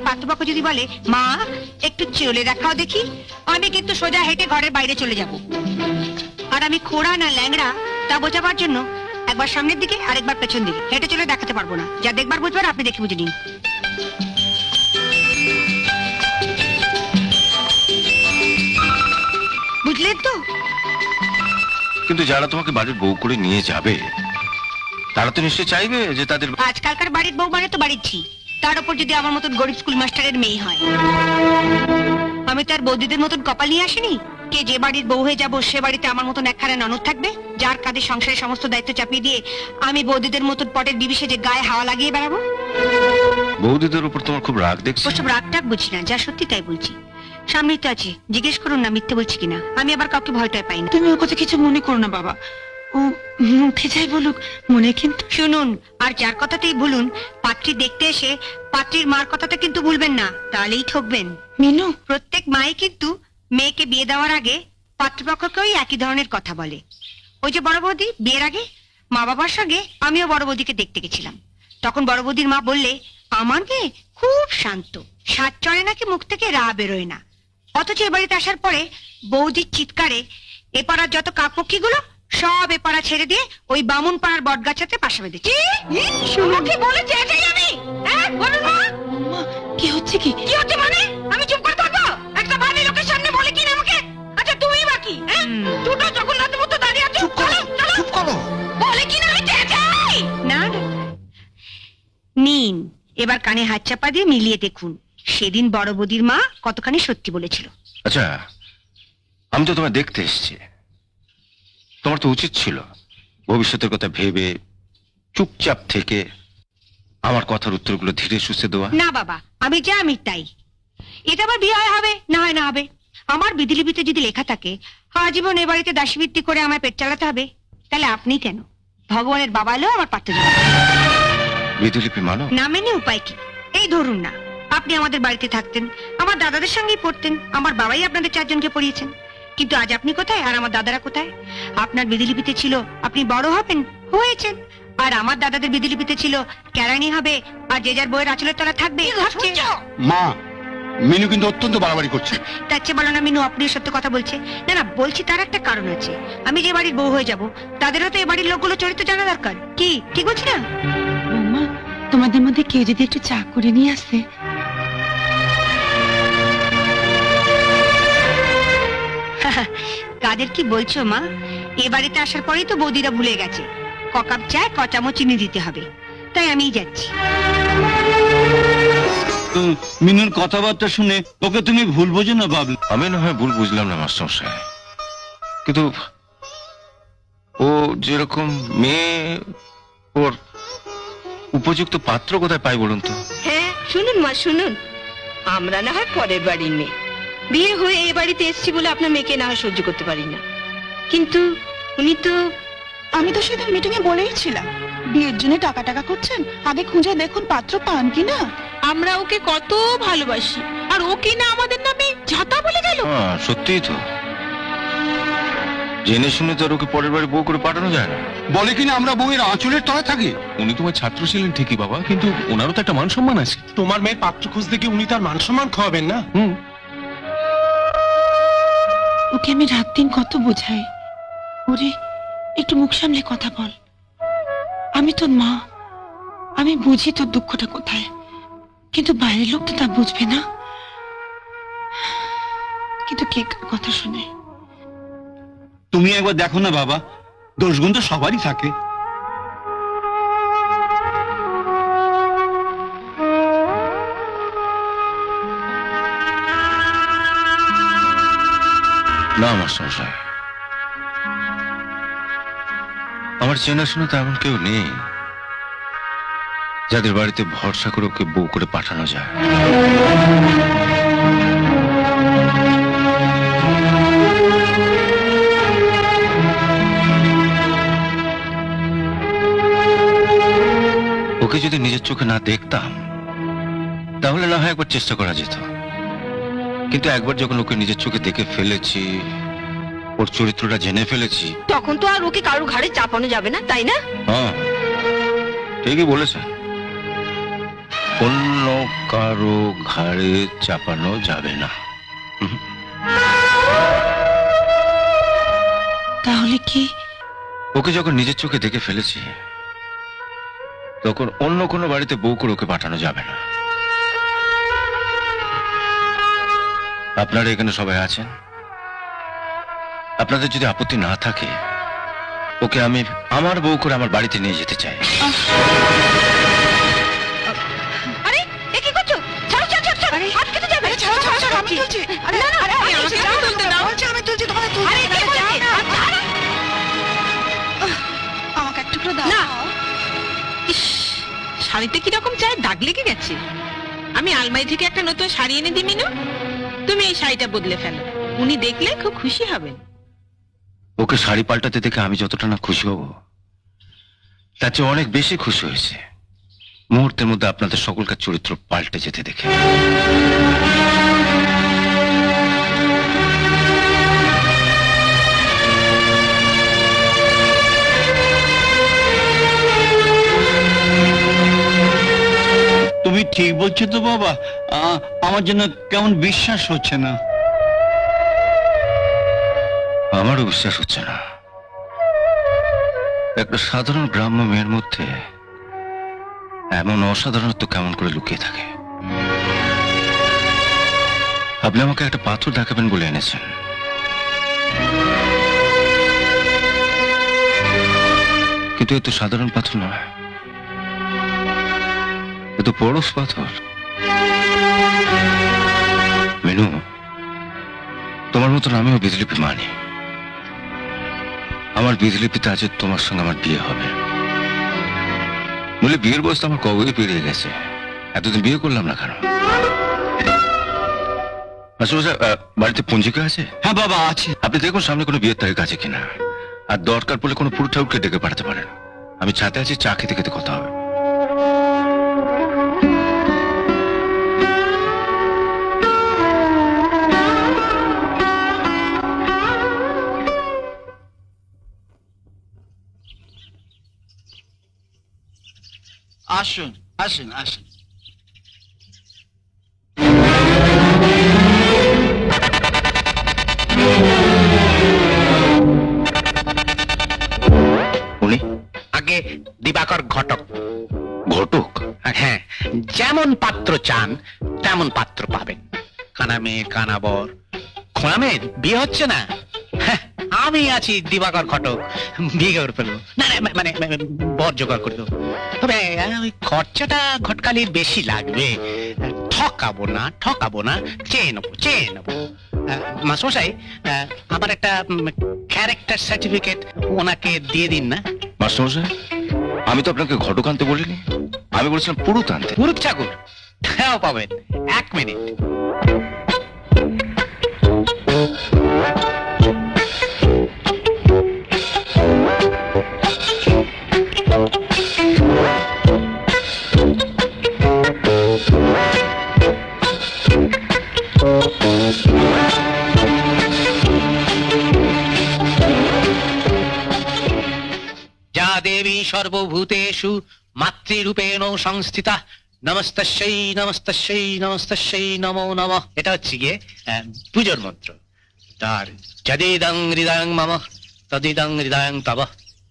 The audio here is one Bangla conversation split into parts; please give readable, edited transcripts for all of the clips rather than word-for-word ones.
পাত্রপক্ষ যদি বলে মা একটু চলে দেখাও দেখি, আমি কিন্তু সোজা হেঁটে ঘরের বাইরে চলে যাব। আর আমি খোড়া না ল্যাংড়া তা বোঝাবার জন্য একবার সামনের দিকে আর একবার পেছন দিকে হেঁটে চলে দেখাতে পারবো না। যা দেখবার বুঝবার আপনি দেখে বুঝে নিন। বুঝলেন তো? কিন্তু যারা তোমাকে বাড়ির বউ করে নিয়ে যাবে তারা তো নিশ্চয়ই চাইবে যে তাদের আজকালকার বাড়ির বউ মানে তো বাড়ির ঝি, তার উপর যদি আমার মতন গরিব স্কুল মাস্টারের মেয়ে হয়। আমি তার বৌদিদের মতন কপাল নিয়ে আসিনি কে যে বাড়ির বউ হয়ে যাবো সে বাড়িতে আমার মতন একখানা ননদ থাকবে, যার কাঁধে সংসারের সমস্ত দায়িত্ব চাপিয়ে দিয়ে আমি বৌদিদের মতন পটের বিবিসে যে গায়ে হাওয়া লাগিয়ে বেড়াবো। বৌদিদের উপর তোমার খুব রাগ দেখছি। ওসব রাগ টাগ বুঝি না, যা সত্যি তাই বলছি। সামনেই তো আছে, জিজ্ঞেস করুন না মিথ্যে বলছি কিনা। আমি আবার কাউকে ভয়টাই পাই না। তুমি ওর কথা কিছু মনে করো না বাবা, ও মুখে যাই বলুক, মনে কিন্তু। শুনুন, আর যার কথাতেই ভুলুন, পাত্রী দেখতে এসে পাত্রীর মার কথাটা কিন্তু ভুলবেন না, তাহলেই ঠকবেন। মিনু, প্রত্যেক মাই কিন্তু মেয়েকে বিয়ে দেওয়ার আগে পাত্রপক্ষকেই একই ধরনের কথা বলে। ওই যে বড় বৌদি বিয়ের আগে মা বাবার সঙ্গে আমিও বড় বৌদিকে দেখতে গেছিলাম। তখন বড় বৌদির মা বললে আমার মেয়ে খুব শান্ত, সাত চড়ে নাকি মুখ থেকে রা বেরোয় না। অথচ এ বাড়িতে আসার পরে বৌদির চিৎকারে এ পাড়ার যত কাকপক্ষী গুলো সব এ পাড়া ছেড়ে দিয়ে ওই বামুন পাড়ার বট গাছাতে পাশা বেঁধেছে। কি হচ্ছে কি? কি হচ্ছে মানে? আমি চুপ করে থাকবো? একটা বাড়ি লোকের সামনে বলে কিনা আমাকে? আচ্ছা তুমি বাকি দুটো জগন্নাথের মতো দাঁড়িয়ে আছো। চুপ করো। বলে কিনা আমি চেঁচাই না। নিন এবার কানে হাত চাপা দিয়ে মিলিয়ে দেখুন সেদিন বড় বৌদির মা কতখানি সত্যি বলেছিল। আচ্ছা, আমি তো তোমায় দেখতে এসেছি, তোমার তো উচিত ছিল ভবিষ্যতের কথা ভেবে চুপচাপ থেকে আমার কথার উত্তরগুলো ধীরে সুস্থে দেওয়া। না বাবা, আমি যা আমি তাই। এটা আবার বিয়ে হয় হবে না হয় না হবে। আমার বিধিলিপিতে যদি লেখা থাকে আজীবন এ বাড়িতে দাসীবৃত্তি করে আমার পেট চালাতে হবে, তাহলে আপনি কেন? ভগবানের বাবা এলেও আমার পারতে যাবে। বিধিলিপি মানো না মেনে উপায় কি? এই ধরুন না, আপনি আমাদের বাড়িতে থাকতেন, আমার দাদাদের সঙ্গেই পড়তেন, আমার বাবাই আপনাদের চারজনকে পড়িয়েছেন। কিন্তু আজ আপনি কোথায় আর আমার দাদারা কোথায়? আপনার বিধিলিপিতে ছিল আপনি বড় হবেন, হয়েছেন। আর আমার দাদাদের বিধিলিপিতে ছিল কেরানি হবে আর যে যার বইয়ের আঁচলের তলা থাকবে। মা, মিনু কিন্তু অত্যন্ত বাড়াবাড়ি করছে। তার চেয়ে বলো না মিনু আপনি সত্য কথা বলছে। না না বলছি, তার একটা কারণ আছে। আমি যে বাড়ির বউ হয়ে যাব তাদেরও তো এ বাড়ির লোকগুলো চরিত্র জানা দরকার। কি ঠিক বলছি না? বৌমা, তোমাদের মধ্যে কেউ যদি একটু চা করে নিয়ে আসে। কাদের কি বলছো মা? এ বাড়িতে আসার পরেই তো বৌদিরা ভুলে গেছে ককাপ চায় ক চামচ চিনি দিতে হবে। তাই আমিই যাচ্ছি। মিনুর কথাবার্তা শুনে ওকে তুমি ভুল বোঝো না বাবলু। আমি না হয় ভুল বুঝলাম না মাস্টারমশাই, কিন্তু ও যেরকম মেয়ে, ওর উপযুক্ত পাত্র কোথায় পাই বলুন তো? হ্যাঁ শুনুন মা শুনুন, আমরা না হয় পরের বাড়ির মেয়ে, বিয়ে হয়ে এ বাড়িতে এসেছি বলে আপনার মেয়েকে না হয় সহ্য করতে পারি না, কিন্তু উনি তো। আমি তো সেদিন মিটিং এ বলেইছিলাম বিয়ের জন্য টাকা টাকা করছেন, আগে খুঁজে দেখুন পাত্র পান কিনা। আমরা ওকে কত ভালোবাসি আর ও কি না আমাদের নামে ঝাঁটা বলে গেল। হ্যাঁ সত্যিই তো, জেনে শুনে তো আর ওকে পরের বাড়ি বউ করে পাঠানো যায় না। বলে কিনা আমরা বউয়ের আঁচলের তলায় থাকি। উনি তোমার ছাত্র ছিলেন ঠিকই বাবা, কিন্তু ওনারও তো একটা মান সম্মান আছে। তোমার মেয়ের পাত্র খুঁজতে গিয়ে উনি তার মান সম্মান খাওয়াবেন না? ওকে আমি রাত দিন কত বোঝাই, ওরে একটু মুখ সামলে কথা বল, আমি তোর মা, আমি বুঝি তোর দুঃখটা কোথায়, কিন্তু বাইরের লোক তো তা বুঝবে না। কিন্তু কে কার কথা শুনে? তুমি একবার দেখো না বাবা, দোষগুণ তো সবারই থাকে। না মাস্টারমশাই, আমার চেনাশোনা তো এমন কেউ নেই যাদের বাড়িতে ভরসা করে ওকে বউ করে পাঠানো যায়। ওকে যদি নিজের চোখে না দেখতাম তাহলে না হয় একবার চেষ্টা করা যেত, কিন্তু একবার যখন ওকে নিজের চোখে দেখে ফেলেছি, ওর চরিত্রটা জেনে ফেলেছি, তখন তো আর ওকে কারোর ঘাড়ে চাপানো যাবে না, তাই না? হ্যাঁ ঠিকই বলেছে। অন্য কারো ঘাড়ে চাপানো যাবে না। তাহলে কি ওকে যখন নিজের চোখে দেখে ফেলেছি, তখন অন্য কোনো বাড়িতে বউ করে ওকে পাঠানো যাবে না। আপনারা এখানে সবাই আছেন, আপনাদের যদি আপত্তি না থাকে, ওকে আমি আমার বউ করে আমার বাড়িতে নিয়ে যেতে চাই। আরে এ কি করছো? ছাড়ো ছাড়ো ছাড়ো ছাড়ো, আটকে তো যাবে। ছাড়ো ছাড়ো ছাড়ো, আমি তুলছি। আরে না না, আরে আমাকে ছাড়ো, তুলতে দাও। বলছি আমি তুলছি, তোমাকে তুলছি। আরে কে বলেছে? ছাড়ো। আমাকে এক টুকরো দাও। না। ইস, শাড়িতে কিরকম চায়, দাগ লেগে গেছে। আমি আলমারি থেকে একটা নতুন শাড়ি এনে দিই মিনু, তুমি এই শাড়িটা বদলে ফেলো। উনি দেখলে খুব খুশি হবেন। ওকে শাড়ি পাল্টাতে দেখে আমি যতটা না খুশি হব, তার চেয়ে অনেক বেশি খুশি হয়েছে মুহূর্তের মধ্যে আপনাদের সকলকার চরিত্র পাল্টে যেতে দেখে। তুমি ঠিক বলছো তো বাবা? আমার জন্য কেমন বিশ্বাস হচ্ছে না। আমারও বিশ্বাস হচ্ছে না, একটা সাধারণ গ্রাম্য মেয়ের মধ্যে এমন অসাধারণত্ব কেমন করে লুকিয়ে থাকে। আপনি আমাকে একটা পাথর দেখাবেন বলে এনেছেন, কিন্তু এ তো সাধারণ পাথর নয়, এ তো পরশ পাথর। মিনু, তোমার মতন আমিও বিজলিপি মানি। আমার বিজলিপিতে আছে তোমার সঙ্গে আমার বিয়ে হবে বলে বিয়ের বয়স তো আমার কবেই পেরিয়ে গেছে। এতদিন বিয়ে করলাম না কেন? বাড়িতে পঞ্জিকা আছে? হ্যাঁ বাবা, আছে। আপনি দেখুন সামনে কোনো বিয়ের তারিখ আছে কিনা, আর দরকার পড়লে কোনো পুরো ঠাকুরকে ডেকে পাঠাতে পারেন। আমি ছাতে আছি, চা খেতে খেতে কথা হবে। আসুন আসুন আসুন। উনি আগে দিবাকর ঘটক। ঘটক? হ্যাঁ, যেমন পাত্র চান তেমন পাত্র পাবেন। কানা মেয়ে, কানা বর। খোঁড়া মেয়ের বিয়ে হচ্ছে না, হ্যাঁ, আমি আছি দিবাকর ঘটক, বিয়ে করে ফেলবো। না না, মানে বর জোগাড় করে দেবো। তবে ওই খরচাটা ঘটকালির বেশি লাগবে। ঠকাবো না, চেয়ে নেবো। মাসমশাই, আমার একটা ক্যারেক্টার সার্টিফিকেট ওনাকে দিয়ে দিন না। মাস্টারমশাই, আমি তো আপনাকে ঘটক আনতে বলিনি, আমি বলছিলাম পুরুত আনতে। পুরুত ঠাকুর? হ্যাঁ, পাবেন। 1 মিনিট। যা দেবী সর্বভূতেষু মাতৃরূপেণ সংস্থিতা নমস্তস্যৈ নমো নমঃ। এটা হচ্ছে গিয়ে পুজোর মন্ত্র। তার যদিদং হৃদয়ং মম তদিদং হৃদয়ং তব,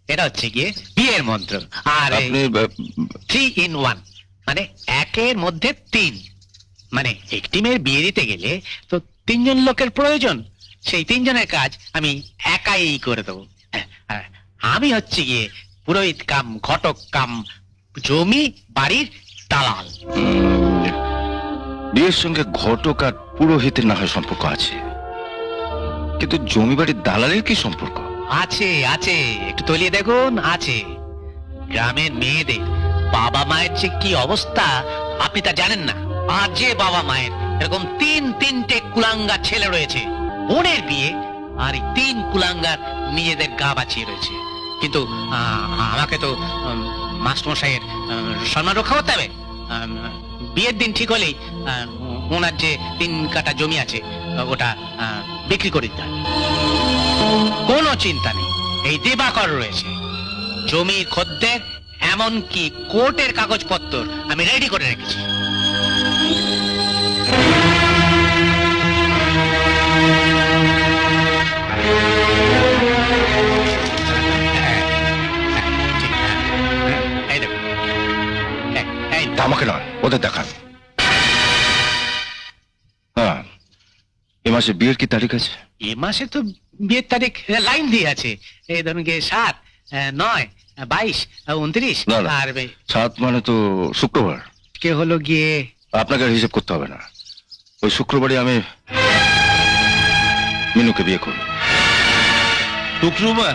এটা হচ্ছে গিয়ে বিয়ের মন্ত্র। আর আপনি 3 in 1, মানে 1-এর মধ্যে 3। মানে একটি মেয়ের বিয়ে দিতে গেলে তো 3 জন লোকের প্রয়োজন, সেই 3 জনের কাজ আমি একাই করে দেবো। আমি হচ্ছে গিয়ে পুরোহিত কাম ঘটক কাম জমি বাড়ির দালাল। বিয়ের সঙ্গে ঘটক আর পুরোহিতের না হয় সম্পর্ক আছে, কিন্তু জমি বাড়ির দালালের কি সম্পর্ক? আছে, একটু তলিয়ে দেখুন, আছে। গ্রামের মেয়েদের বাবা মায়ের যে কি অবস্থা আপনি তা জানেন না। আর যে বাবা মায়ের এরকম 3-3টে কুলাঙ্গার ছেলে রয়েছে, বোনের বিয়ে আর এই 3 কুলাঙ্গার নিজেদের গা বাঁচিয়ে রয়েছে। কিন্তু আমাকে তো মাস্টারমশাইয়ের সম্মান রক্ষা করতে হবে। বিয়ের দিন ঠিক হলেই ওনার যে 3 কাঠা জমি আছে ওটা বিক্রি করে দিতে হবে। কোনো চিন্তা নেই, এই দিবাকর রয়েছে। জমি খদ্দের এমনকি কোর্টের কাগজপত্র আমি রেডি করে রেখেছি। মাসে বিয়ের কি তারিখ আছে? এ মাসে তো বিয়ের তারিখ লাইন দিয়ে আছে, এই ধরুন গিয়ে 7, 9, 22, 29 না, না। আর 7 মানে তো শুক্রবার। কে হলো গিয়ে আপনাকে আর হিসেব করতে হবে না, ওই শুক্রবারই আমি মিনুকে বিয়ে করব। শুক্রবার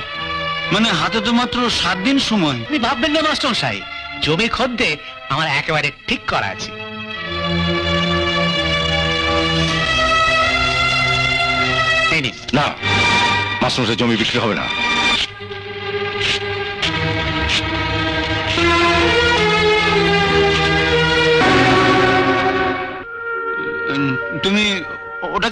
মানে হাতে তো মাত্র 7 দিন সময়। আপনি ভাববেন না মাস্টার মশাই, জমি খদ্দে আমার একেবারে ঠিক করা আছে। এই নিন। না, মাস্টারমশাই, জমি বিক্রি হবে না। তুমি ওটাকে